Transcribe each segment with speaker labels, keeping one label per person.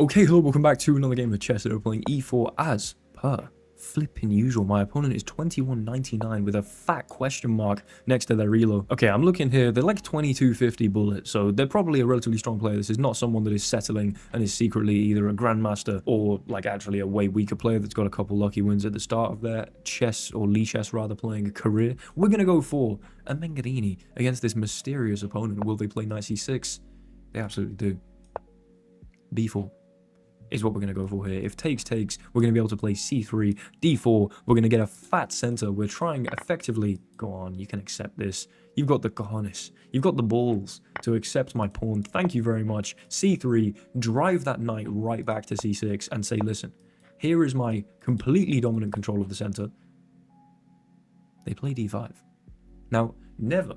Speaker 1: Okay, hello, welcome back to another game of chess that we're playing e4 as per flipping usual. My opponent is 21.99 with a fat question mark next to their elo. Okay, I'm looking here, they're like 2250 bullet, so they're probably a relatively strong player. This is not someone that is settling and is secretly either a grandmaster or like actually a way weaker player that's got a couple lucky wins at the start of their chess or lichess rather playing a career. We're gonna go for a Mengarini against this mysterious opponent. Will they play knight c6? They absolutely do. b4 is what we're going to go for here. If takes, we're going to be able to play c3, d4, we're going to get a fat center. We're trying effectively, go on, you can accept this. You've got the cojones, you've got the balls to accept my pawn. Thank you very much. c3, drive that knight right back to c6 and say, listen, here is my completely dominant control of the center. They play d5. Now, never,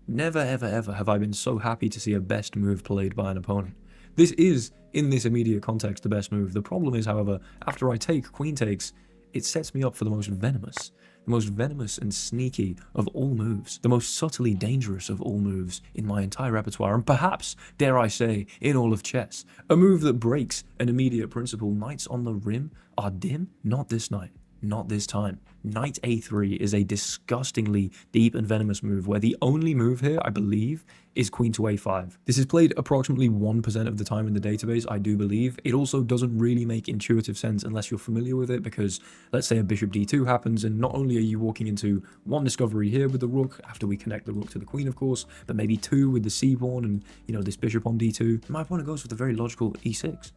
Speaker 1: ever have I been so happy to see a best move played by an opponent. This is, in this immediate context, the best move. The problem is, however, after I take queen takes, it sets me up for the most venomous and sneaky of all moves, the most subtly dangerous of all moves in my entire repertoire, and perhaps, dare I say, in all of chess. A move that breaks an immediate principle. Knights on the rim are dim? Not this night. Not this time. Knight a3 is a disgustingly deep and venomous move where the only move here, I believe, is queen to a5. This is played approximately 1% of the time in the database, I do believe. It also doesn't really make intuitive sense unless you're familiar with it, because let's say a bishop d2 happens, and not only are you walking into one discovery here with the rook, after we connect the rook to the queen, of course, but maybe two with the c-pawn and, you know, this bishop on d2. My opponent goes with a very logical e6.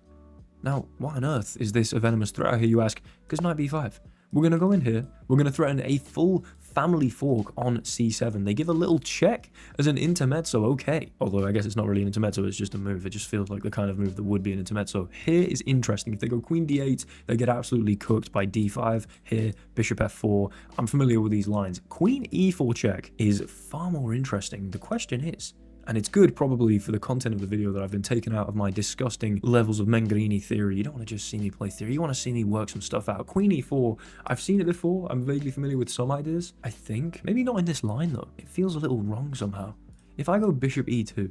Speaker 1: Now, why on earth is this a venomous threat, I hear you ask? Because knight b5. We're going to go in here, we're going to threaten a full family fork on c7. They give a little check as an intermezzo, okay. Although I guess it's not really an intermezzo, it's just a move. It just feels like the kind of move that would be an intermezzo. Here is interesting. If they go queen d8, they get absolutely cooked by d5. Here, bishop f4. I'm familiar with these lines. Queen e4 check is far more interesting. The question is, and it's good probably for the content of the video that I've been taken out of my disgusting levels of Mengarini theory. You don't want to just see me play theory, you want to see me work some stuff out. Queen e4, I've seen it before, I'm vaguely familiar with some ideas, I think. Maybe not in this line though, it feels a little wrong somehow. If I go bishop e2,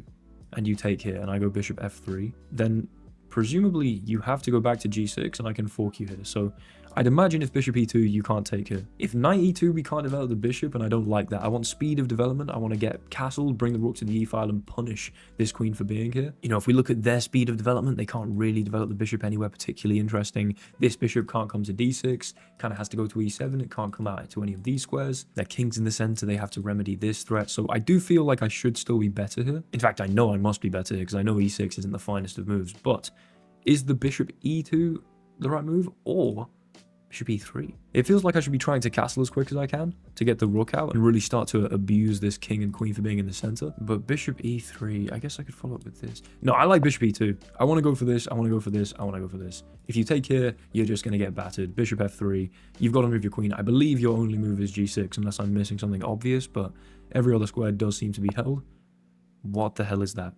Speaker 1: and you take here, and I go bishop f3, then presumably you have to go back to g6 and I can fork you here. So I'd imagine if bishop e2 you can't take here. If knight e2 we can't develop the bishop, and I don't like that. I want speed of development. I want to get castled, bring the rook to the e file and punish this queen for being here. You know, if we look at their speed of development, they can't really develop the bishop anywhere particularly interesting. This bishop can't come to d6, kind of has to go to e7. It can't come out to any of these squares. Their king's in the center, they have to remedy this threat. So I do feel like I should still be better here. In fact, I know I must be better here because I know e6 isn't the finest of moves, but is the bishop e2 the right move, or bishop e3? It feels like I should be trying to castle as quick as I can to get the rook out and really start to abuse this king and queen for being in the center. But bishop e3, I guess I could follow up with this. No, I like bishop e2. I want to go for this, I want to go for this, I want to go for this. If you take here, you're just going to get battered. Bishop f3, you've got to move your queen. I believe your only move is g6 unless I'm missing something obvious, but every other square does seem to be held. What the hell is that?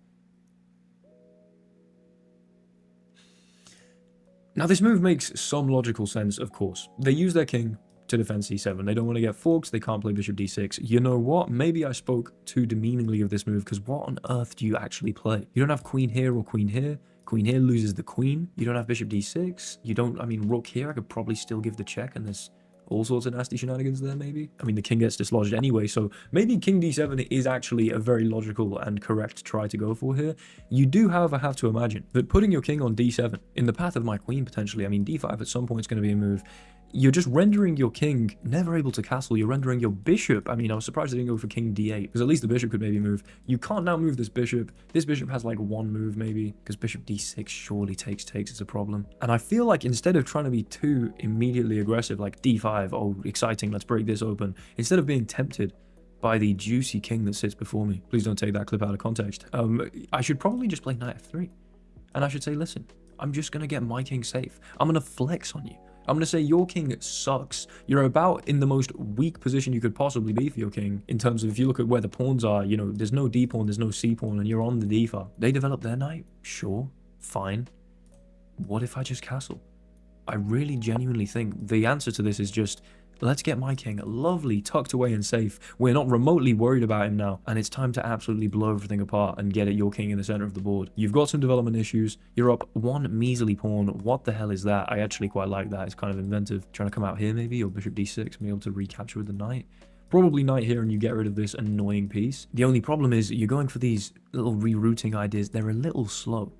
Speaker 1: Now, this move makes some logical sense, of course. They use their king to defend c7. They don't want to get forks. They can't play bishop d6. You know what? Maybe I spoke too demeaningly of this move, because what on earth do you actually play? You don't have queen here or queen here. Queen here loses the queen. You don't have bishop d6. You don't, I mean, rook here, I could probably still give the check, and there's all sorts of nasty shenanigans there, maybe. I mean, the king gets dislodged anyway, so maybe king d7 is actually a very logical and correct try to go for here. You do, however, have to imagine that putting your king on d7 in the path of my queen, potentially, I mean, d5 at some point is going to be a move. You're just rendering your king never able to castle. You're rendering your bishop. I mean, I was surprised they didn't go for king d8, because at least the bishop could maybe move. You can't now move this bishop. This bishop has like one move maybe, because bishop d6 surely takes. It's a problem. And I feel like instead of trying to be too immediately aggressive, like d5, oh, exciting, let's break this open, instead of being tempted by the juicy king that sits before me, please don't take that clip out of context, I should probably just play knight f3. And I should say, listen, I'm just going to get my king safe. I'm going to flex on you. I'm going to say your king sucks. You're about in the most weak position you could possibly be for your king, in terms of if you look at where the pawns are, you know, there's no d pawn, there's no c pawn, and you're on the d file. They develop their knight? Sure, fine. What if I just castle? I really genuinely think the answer to this is just, let's get my king lovely, tucked away and safe. We're not remotely worried about him now, and it's time to absolutely blow everything apart and get at your king in the center of the board. You've got some development issues. You're up one measly pawn. What the hell is that? I actually quite like that. It's kind of inventive. Trying to come out here maybe, or bishop d6, be able to recapture with the knight. Probably knight here and you get rid of this annoying piece. The only problem is you're going for these little rerouting ideas. They're a little slow.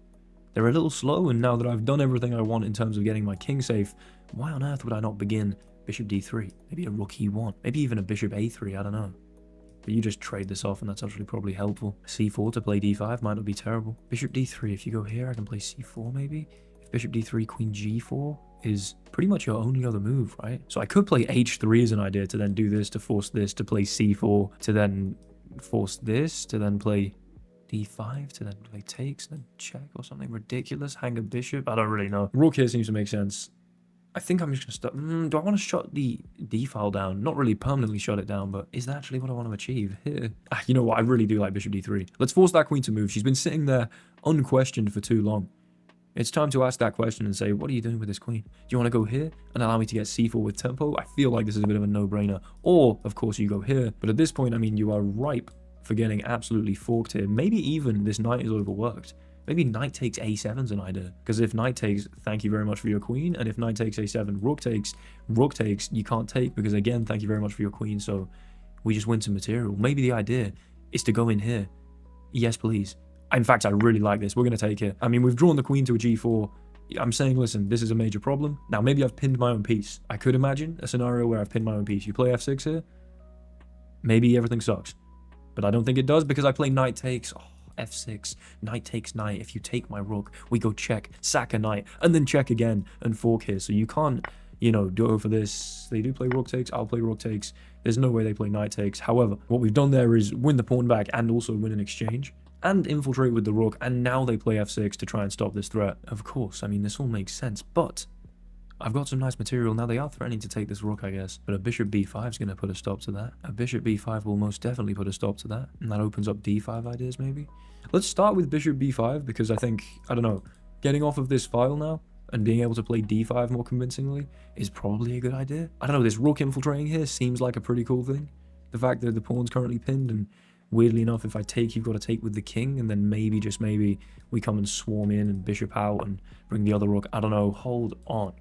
Speaker 1: They're a little slow, and now that I've done everything I want in terms of getting my king safe, why on earth would I not begin bishop d3, maybe a rook e1, maybe even a bishop a3, I don't know. But you just trade this off and that's actually probably helpful. c4 to play d5 might not be terrible. Bishop d3, if you go here, I can play c4 maybe. If bishop d3, queen g4 is pretty much your only other move, right? So I could play h3 as an idea to then do this, to force this, to play c4, to then force this, to then play d5, to then play takes, then check or something ridiculous, hang a bishop, I don't really know. Rook here seems to make sense. I think I'm just going to start... do I want to shut the d-file down? Not really permanently shut it down, but is that actually what I want to achieve here? You know what? I really do like bishop d3. Let's force that queen to move. She's been sitting there unquestioned for too long. It's time to ask that question and say, what are you doing with this queen? Do you want to go here and allow me to get c4 with tempo? I feel like this is a bit of a no-brainer. Or, of course, you go here. But at this point, I mean, you are ripe for getting absolutely forked here. Maybe even this knight is overworked. Maybe knight takes a7 is an idea. Because if knight takes, thank you very much for your queen. And if knight takes a7, rook takes, you can't take. Because again, thank you very much for your queen. So we just win some material. Maybe the idea is to go in here. Yes, please. In fact, I really like this. We're going to take it. I mean, we've drawn the queen to a g4. I'm saying, listen, this is a major problem. Now, maybe I've pinned my own piece. I could imagine a scenario where I've pinned my own piece. You play f6 here. Maybe everything sucks. But I don't think it does because I play knight takes. Oh, f6, knight takes knight. If you take my rook, we go check, sack a knight, and then check again and fork here. So you can't, you know, go for this. They do play rook takes. I'll play rook takes. There's no way they play knight takes. However, what we've done there is win the pawn back and also win an exchange and infiltrate with the rook. And now they play f6 to try and stop this threat. Of course, I mean, this all makes sense, but I've got some nice material. Now they are threatening to take this rook, I guess. But a bishop b5 is going to put a stop to that. A bishop b5 will most definitely put a stop to that. And that opens up d5 ideas, maybe. Let's start with bishop b5 because I think, I don't know, getting off of this file now and being able to play d5 more convincingly is probably a good idea. I don't know, this rook infiltrating here seems like a pretty cool thing. The fact that the pawn's currently pinned, and weirdly enough, if I take, you've got to take with the king, and then maybe, just maybe, we come and swarm in and bishop out and bring the other rook. I don't know, hold on.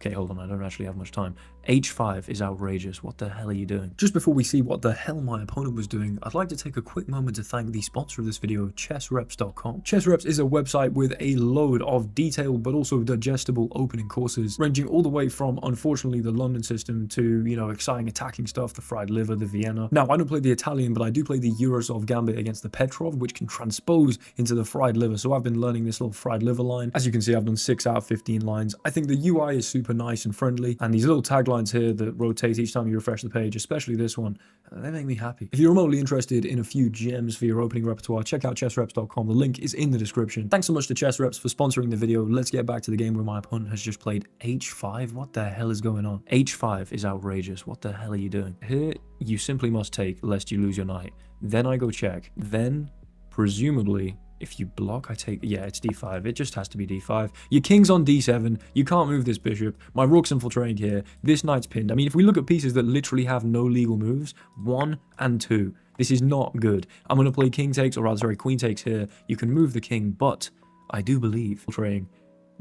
Speaker 1: Okay, hold on, I don't actually have much time. h5 is outrageous. What the hell are you doing? Just before we see what the hell my opponent was doing, I'd like to take a quick moment to thank the sponsor of this video, chessreps.com. Chessreps is a website with a load of detailed but also digestible opening courses, ranging all the way from, unfortunately, the London system to, you know, exciting attacking stuff, the fried liver, the Vienna. Now, I don't play the Italian, but I do play the Eurosov gambit against the Petrov, which can transpose into the fried liver. So I've been learning this little fried liver line. As you can see, I've done 6 out of 15 lines. I think the UI is super nice and friendly, and these little taglines here that rotate each time you refresh the page, especially this one, they make me happy. If you're remotely interested in a few gems for your opening repertoire, check out chessreps.com. The link is in the description. Thanks so much to Chessreps for sponsoring the video. Let's get back to the game where my opponent has just played h5. What the hell is going on? h5 is outrageous. What the hell are you doing? Here, you simply must take lest you lose your knight. Then I go check. Then, presumably, if you block, I take... yeah, it's d5. It just has to be d5. Your king's on d7. You can't move this bishop. My rook's infiltrating here. This knight's pinned. I mean, if we look at pieces that literally have no legal moves, 1 and 2, this is not good. I'm going to play king takes, or rather, sorry, queen takes here. You can move the king, but I do believe infiltrating,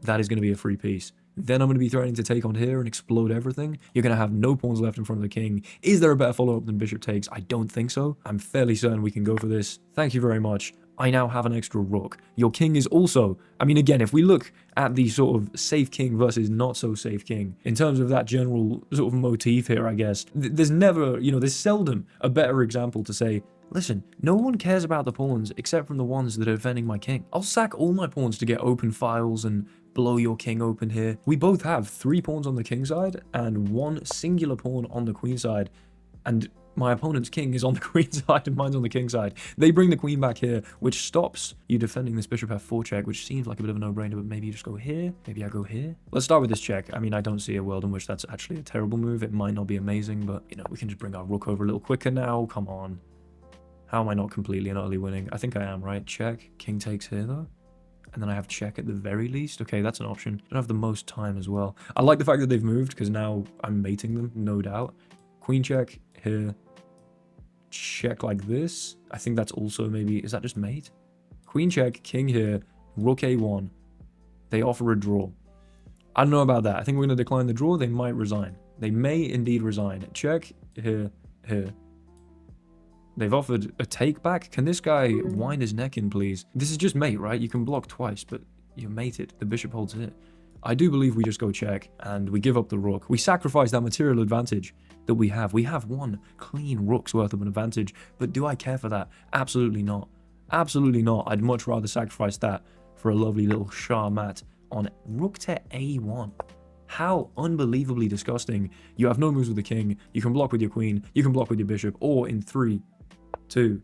Speaker 1: that is going to be a free piece. Then I'm going to be threatening to take on here and explode everything. You're going to have no pawns left in front of the king. Is there a better follow-up than bishop takes? I don't think so. I'm fairly certain we can go for this. Thank you very much. I now have an extra rook. Your king is also... I mean, again, if we look at the sort of safe king versus not so safe king, in terms of that general sort of motif here, I guess, there's never, you know, there's seldom a better example to say, listen, no one cares about the pawns except from the ones that are defending my king. I'll sack all my pawns to get open files and blow your king open here. We both have 3 pawns on the king side and 1 singular pawn on the queen side. And my opponent's king is on the queen side and mine's on the king side. They bring the queen back here, which stops you defending this bishop f4 check, which seems like a bit of a no-brainer, but maybe you just go here. Maybe I go here. Let's start with this check. I mean, I don't see a world in which that's actually a terrible move. It might not be amazing, but, you know, we can just bring our rook over a little quicker now. Come on. How am I not completely and utterly winning? I think I am, right? Check. King takes here, though. and then I have check at the very least. Okay, that's an option. I don't have the most time as well. I like the fact that they've moved because now I'm mating them, no doubt. Queen check here. Check like this. I think that's also maybe... Is that just mate? Queen check, king here, rook a1. They offer a draw. I don't know about that. I think we're going to decline the draw. They might resign. They may indeed resign. Check here, here. They've offered a take back. Can this guy wind his neck in, please? This is just mate, right? You can block twice, but you're mated. The bishop holds it. I do believe we just go check, and we give up the rook. We sacrifice that material advantage that we have. We have one clean rook's worth of an advantage, but do I care for that? Absolutely not. Absolutely not. I'd much rather sacrifice that for a lovely little Shah mat on rook to a1. How unbelievably disgusting. You have no moves with the king. You can block with your queen. You can block with your bishop. Or in 3, 2,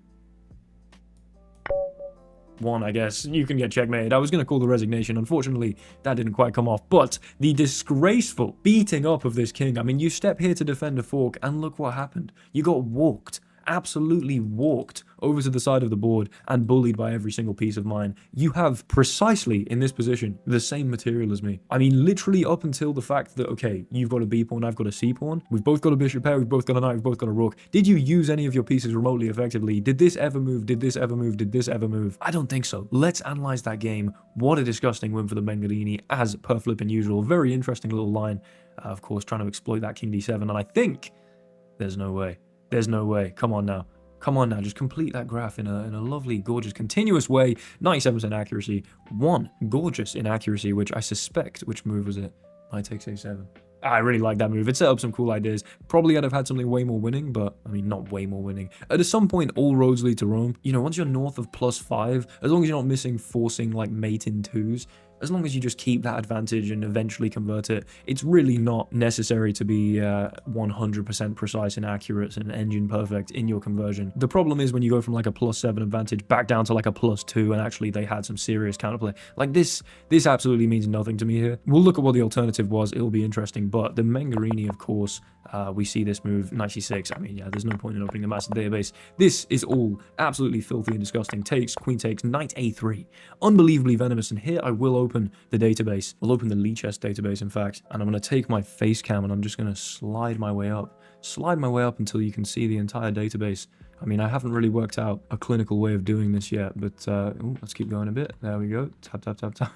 Speaker 1: 1, I guess. You can get checkmated. I was going to call the resignation. Unfortunately, that didn't quite come off. But the disgraceful beating up of this king. I mean, you step here to defend a fork, and look what happened. You got walked. Absolutely walked over to the side of the board and bullied by every single piece of mine. You have precisely in this position the same material as me. I mean, literally up until the fact that, okay, you've got a B pawn, I've got a C pawn. We've both got a bishop pair, we've both got a knight, we've both got a rook. Did you use any of your pieces remotely effectively? Did this ever move? Did this ever move? Did this ever move? I don't think so. Let's analyze that game. What a disgusting win for the Bengalini, as per flipping usual. Very interesting little line, of course, trying to exploit that king d7, and I think there's no way. There's no way. Come on now. Come on now. Just complete that graph in a lovely, gorgeous, continuous way. 97% accuracy. 1 gorgeous inaccuracy, which I suspect... Which move was it? Knight takes a7. I really like that move. It set up some cool ideas. Probably I'd have had something way more winning, but... I mean, not way more winning. At some point, all roads lead to Rome. You know, once you're north of +5, as long as you're not missing forcing, like, mate in 2s... As long as you just keep that advantage and eventually convert it, it's really not necessary to be 100% precise and accurate and engine perfect in your conversion. The problem is when you go from like a +7 advantage back down to like a +2 and actually they had some serious counterplay. Like this absolutely means nothing to me here. We'll look at what the alternative was. It'll be interesting. But the Mengarini, of course, we see this move, 96. I mean, yeah, there's no point in opening the master database. This is all absolutely filthy and disgusting. Takes, queen takes, knight a3. Unbelievably venomous. And here I will open the database. I'll open the Lee chess database, in fact, and I'm going to take my face cam and I'm just going to slide my way up. Slide my way up until you can see the entire database. I mean, I haven't really worked out a clinical way of doing this yet, but ooh, let's keep going a bit. There we go. Tap, tap, tap, tap.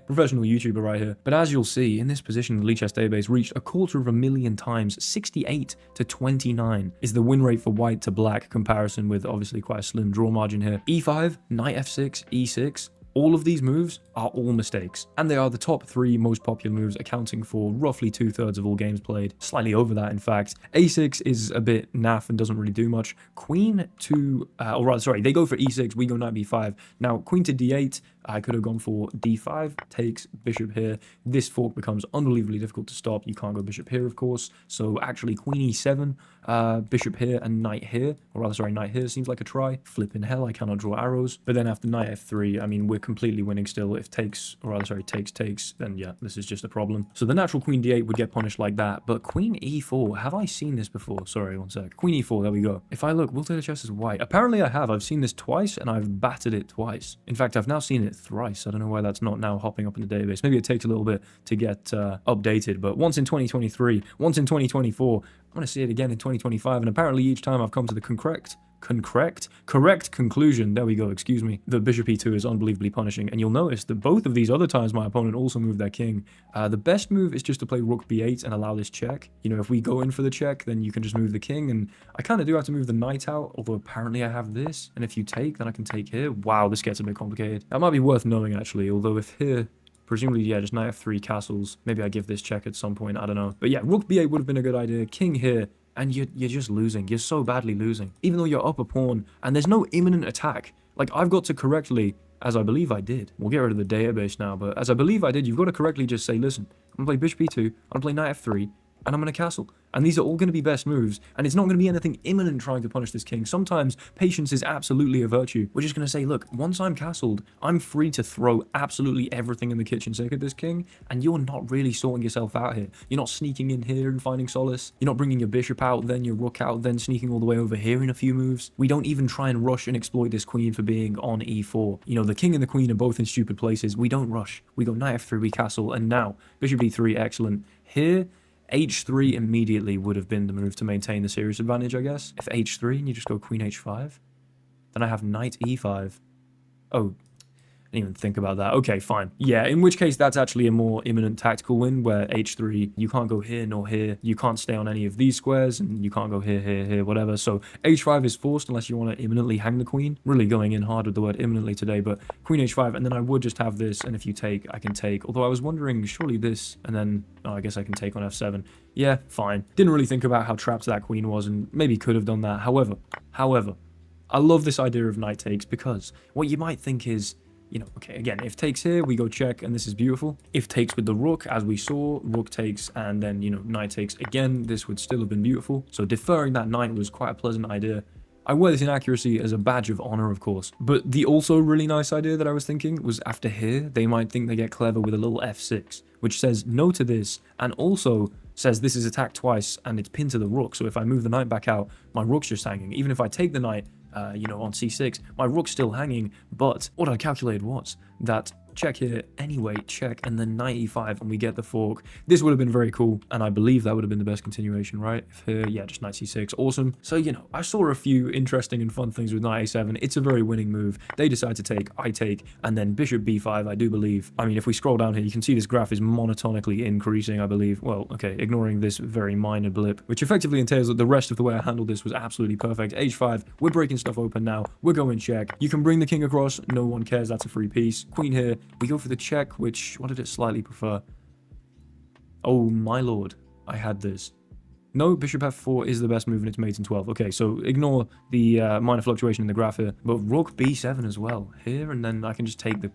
Speaker 1: Professional YouTuber right here. But as you'll see, in this position, the Lee chess database reached 250,000 times. 68 to 29 is the win rate for white to black comparison with obviously quite a slim draw margin here. E5, knight f6, e6. All of these moves are all mistakes, and they are the top 3 most popular moves, accounting for roughly 2/3 of all games played. Slightly over that, in fact. A6 is a bit naff and doesn't really do much. Queen to, or rather, sorry, they go for E6, we go knight B5. Now, queen to D8, I could have gone for D5, takes bishop here. This fork becomes unbelievably difficult to stop. You can't go bishop here, of course. So actually, queen E7, bishop here, and knight here, or rather, sorry, knight here seems like a try. Flipping hell, I cannot draw arrows. But then after knight F3, I mean, we're completely winning still. If takes, or rather, sorry, takes, then yeah, this is just a problem. So the natural queen D8 would get punished like that. But queen E4, have I seen this before? Sorry, one sec. Queen E4, there we go. If I look, will take the chess is white. Apparently I have. I've seen this twice, and I've battered it twice. In fact, I've now seen it thrice. I don't know why that's not now hopping up in the database. Maybe it takes a little bit to get updated, but once in 2023, once in 2024, I'm going to see it again in 2025, and apparently each time I've come to the correct conclusion, there we go, excuse me, that bishop e2 is unbelievably punishing. And you'll notice that both of these other times my opponent also moved their king. The best move is just to play rook b8 and allow this check. You know, if we go in for the check, then you can just move the king, and I kind of do have to move the knight out, although apparently I have this, and if you take, then I can take here. Wow, this gets a bit complicated. That might be worth knowing, actually, although if here... Presumably, yeah, just knight f3 castles. Maybe I give this check at some point, I don't know. But yeah, rook b8 would have been a good idea. King here, and you're just losing. You're so badly losing. Even though you're up a pawn, and there's no imminent attack. Like, I've got to correctly, as I believe I did. We'll get rid of the database now, but as I believe I did, you've got to correctly just say, listen, I'm going to play bishop e2, I'm going to play knight f3, and I'm going to castle. And these are all going to be best moves, and it's not going to be anything imminent trying to punish this king. Sometimes patience is absolutely a virtue. We're just going to say, look, once I'm castled, I'm free to throw absolutely everything in the kitchen sink at this king, and you're not really sorting yourself out here. You're not sneaking in here and finding solace. You're not bringing your bishop out, then your rook out, then sneaking all the way over here in a few moves. We don't even try and rush and exploit this queen for being on e4. You know, the king and the queen are both in stupid places. We don't rush. We go knight f3, we castle, and now bishop e3, excellent. Here, h3 immediately would have been the move to maintain the serious advantage, I guess. If h3 and you just go queen h5, then I have knight e5. Oh, I didn't even think about that. Okay, fine. Yeah, in which case that's actually a more imminent tactical win, where h3, you can't go here nor here. You can't stay on any of these squares, and you can't go here, here, here, whatever. So h5 is forced unless you want to imminently hang the queen. Really going in hard with the word imminently today, but queen h5, and then I would just have this, and if you take, I can take. Although I was wondering, surely this, and then, oh, I guess I can take on f7. Yeah, fine. Didn't really think about how trapped that queen was, and maybe could have done that. However, I love this idea of knight takes, because what you might think is, you know, okay, again, if takes here, we go check, and this is beautiful. If takes with the rook, as we saw, rook takes, and then, you know, knight takes again, this would still have been beautiful. So deferring that knight was quite a pleasant idea. I wear this inaccuracy as a badge of honor, of course. But the also really nice idea that I was thinking was after here, they might think they get clever with a little f6, which says no to this, and also says this is attacked twice, and it's pinned to the rook. So if I move the knight back out, my rook's just hanging. Even if I take the knight, you know, on c6, my rook's still hanging, but what I calculated was that check here anyway, check, and then knight e5, and we get the fork. This would have been very cool, and I believe that would have been the best continuation, right? If here, yeah, just knight c6, awesome. So, you know, I saw a few interesting and fun things with knight a7. It's a very winning move. They decide to take, I take, and then bishop b5, I do believe. I mean, if we scroll down here, you can see this graph is monotonically increasing, I believe. Well, okay, ignoring this very minor blip, which effectively entails that the rest of the way I handled this was absolutely perfect. h5, we're breaking stuff open now. We're going check. You can bring the king across. No one cares. That's a free piece. Queen here. We go for the check, which, what did it slightly prefer? Oh, my lord. I had this. No, bishop f4 is the best move and it's mate in 12. Okay, so ignore the minor fluctuation in the graph here. But rook b7 as well here, and then I can just take the...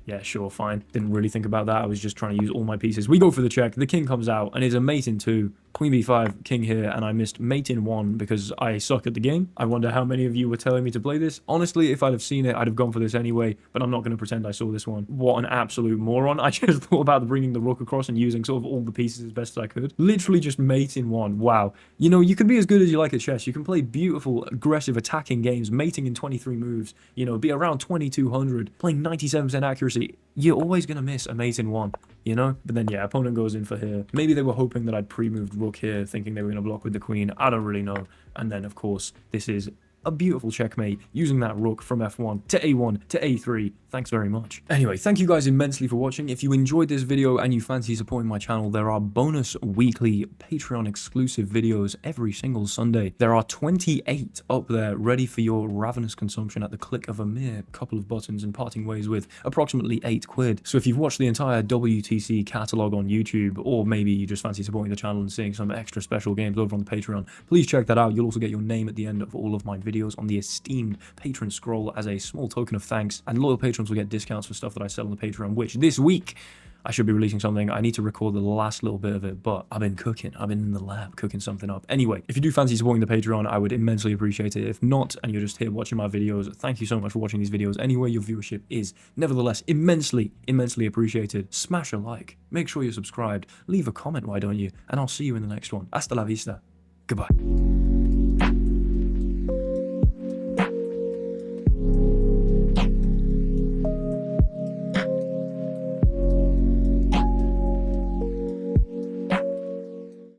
Speaker 1: Yeah, sure, fine. Didn't really think about that. I was just trying to use all my pieces. We go for the check. The king comes out, and it's a mate in 2. Queen b5, king here, and I missed mate in 1 because I suck at the game. I wonder how many of you were telling me to play this. Honestly, if I'd have seen it, I'd have gone for this anyway, but I'm not going to pretend I saw this one. What an absolute moron. I just thought about bringing the rook across and using sort of all the pieces as best as I could. Literally just mate in 1. Wow. You know, you can be as good as you like at chess. You can play beautiful, aggressive, attacking games, mating in 23 moves, you know, be around 2200, playing 97% accuracy. You're always going to miss a mate in 1, you know? But then, yeah, opponent goes in for here. Maybe they were hoping that I'd pre-moved rook here, thinking they were going to block with the queen. I don't really know. And then, of course, this is a beautiful checkmate using that rook from f1 to a1 to a3. Thanks very much. Anyway, thank you guys immensely for watching. If you enjoyed this video and you fancy supporting my channel, there are bonus weekly Patreon exclusive videos every single Sunday. There are 28 up there ready for your ravenous consumption at the click of a mere couple of buttons and parting ways with approximately 8 quid. So if you've watched the entire WTC catalog on YouTube, or maybe you just fancy supporting the channel and seeing some extra special games over on the Patreon, please check that out. You'll also get your name at the end of all of my videos on the esteemed patron scroll as a small token of thanks, and loyal patrons will get discounts for stuff that I sell on the Patreon, which this week I should be releasing something. I need to record the last little bit of it, but I've been cooking. I've been in the lab cooking something up. Anyway, if you do fancy supporting the Patreon, I would immensely appreciate it. If not, and you're just here watching my videos, thank you so much for watching these videos. Anyway, your viewership is nevertheless immensely appreciated. Smash a like, make sure you're subscribed, leave a comment, why don't you? And I'll see you in the next one. Hasta la vista. Goodbye.